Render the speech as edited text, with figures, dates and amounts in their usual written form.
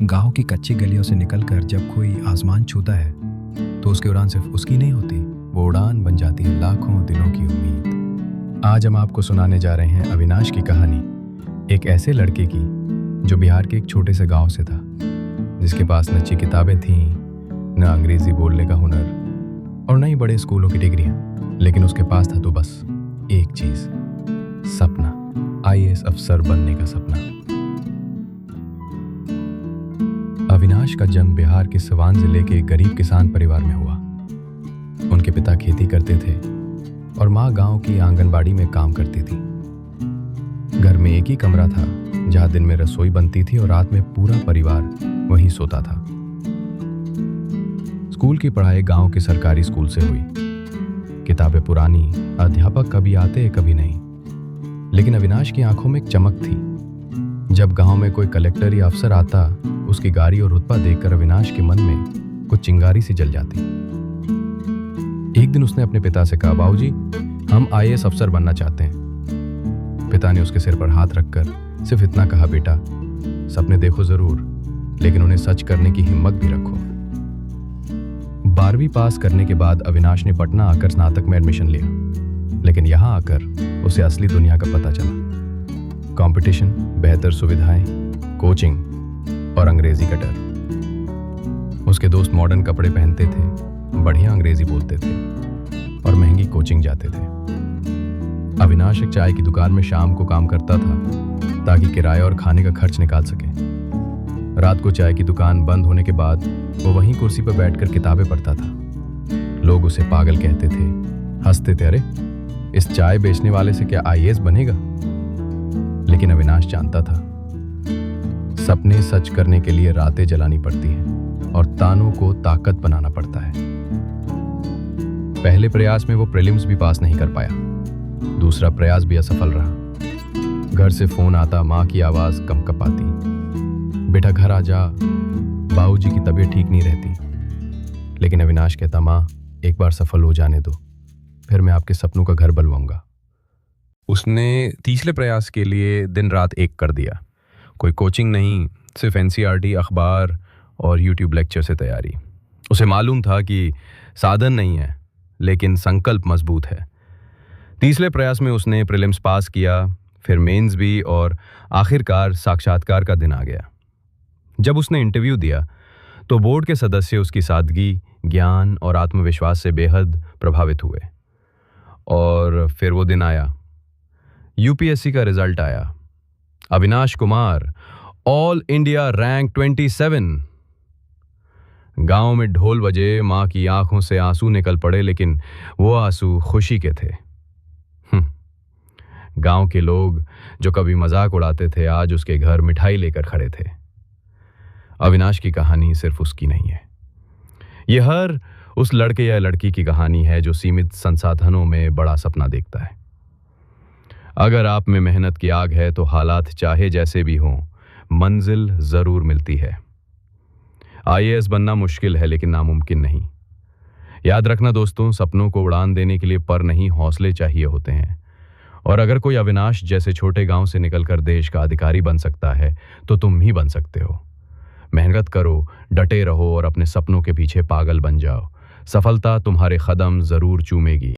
गांव की कच्ची गलियों से निकलकर जब कोई आसमान छूता है तो उसकी उड़ान सिर्फ उसकी नहीं होती, वो उड़ान बन जाती है लाखों दिलों की उम्मीद। आज हम आपको सुनाने जा रहे हैं अविनाश की कहानी, एक ऐसे लड़के की जो बिहार के एक छोटे से गांव से था, जिसके पास न अच्छी किताबें थीं, न अंग्रेजी बोलने का हुनर और न ही बड़े स्कूलों की डिग्रियां, लेकिन उसके पास था तो बस एक चीज, सपना, आईएएस अफसर बनने का सपना। अविनाश का जन्म बिहार के सिवान जिले के एक गरीब किसान परिवार में हुआ। उनके पिता खेती करते थे और माँ गांव की आंगनबाड़ी में काम करती थी। घर में एक ही कमरा था जहां दिन में रसोई बनती थी और रात में पूरा परिवार वहीं सोता था। स्कूल की पढ़ाई गांव के सरकारी स्कूल से हुई। किताबें पुरानी, अध्यापक कभी आते कभी नहीं, लेकिन अविनाश की आंखों में एक चमक थी। जब गांव में कोई कलेक्टर या अफसर आता, उसकी गाड़ी और रुतबा देखकर अविनाश के मन में कुछ चिंगारी सी जल जाती। एक दिन उसने अपने पिता से कहा, बाबूजी, हम आईएएस अफसर बनना चाहते हैं। पिता ने उसके सिर पर हाथ रखकर सिर्फ इतना कहा, बेटा, सपने देखो जरूर, लेकिन उन्हें सच करने की हिम्मत भी रखो। 12वीं पास करने के बाद अविनाश ने पटना आकर स्नातक में एडमिशन लिया, लेकिन यहां आकर उसे असली दुनिया का पता चला। कंपटीशन, बेहतर सुविधाएं, कोचिंग और अंग्रेजी का डर। उसके दोस्त मॉडर्न कपड़े पहनते थे, बढ़िया अंग्रेजी बोलते थे और महंगी कोचिंग जाते थे। अविनाश एक चाय की दुकान में शाम को काम करता था ताकि किराया और खाने का खर्च निकाल सके। रात को चाय की दुकान बंद होने के बाद वो वहीं कुर्सी पर बैठकर किताबें पढ़ता था। लोग उसे पागल कहते थे, हंसते थे, अरे इस चाय बेचने वाले से क्या आईएएस बनेगा? लेकिन अविनाश जानता था, सपने सच करने के लिए रातें जलानी पड़ती हैं और तानों को ताकत बनाना पड़ता है। पहले प्रयास में वो प्रीलिम्स भी पास नहीं कर पाया। दूसरा प्रयास भी असफल रहा। घर से फोन आता, माँ की आवाज कंपकपाती, बेटा घर आ जा, बाबूजी की तबीयत ठीक नहीं रहती। लेकिन अविनाश कहता, माँ, एक बार सफल हो जाने दो, फिर मैं आपके सपनों का घर बनवाऊंगा। उसने तीसरे प्रयास के लिए दिन रात एक कर दिया। कोई कोचिंग नहीं, सिर्फ एनसीईआरटी, अखबार और यूट्यूब लेक्चर से तैयारी। उसे मालूम था कि साधन नहीं है, लेकिन संकल्प मजबूत है। तीसरे प्रयास में उसने प्रीलिम्स पास किया, फिर मेंस भी, और आखिरकार साक्षात्कार का दिन आ गया। जब उसने इंटरव्यू दिया तो बोर्ड के सदस्य उसकी सादगी, ज्ञान और आत्मविश्वास से बेहद प्रभावित हुए। और फिर वो दिन आया, यूपीएससी का रिजल्ट आया। Avinash Kumar, all India rank 27। गांव में ढोल बजे, मां की आंखों से आंसू निकल पड़े, लेकिन वो आंसू खुशी के थे। गांव के लोग जो कभी मजाक उड़ाते थे, आज उसके घर मिठाई लेकर खड़े थे। अविनाश की कहानी सिर्फ उसकी नहीं है, यह हर उस लड़के या लड़की की कहानी है जो सीमित संसाधनों में बड़ा सपना देखता है। अगर आप में मेहनत की आग है तो हालात चाहे जैसे भी हों, मंजिल जरूर मिलती है। आईएएस बनना मुश्किल है, लेकिन नामुमकिन नहीं। याद रखना दोस्तों, सपनों को उड़ान देने के लिए पर नहीं, हौसले चाहिए होते हैं। और अगर कोई अविनाश जैसे छोटे गांव से निकलकर देश का अधिकारी बन सकता है, तो तुम भी बन सकते हो। मेहनत करो, डटे रहो और अपने सपनों के पीछे पागल बन जाओ। सफलता तुम्हारे कदम जरूर चूमेगी।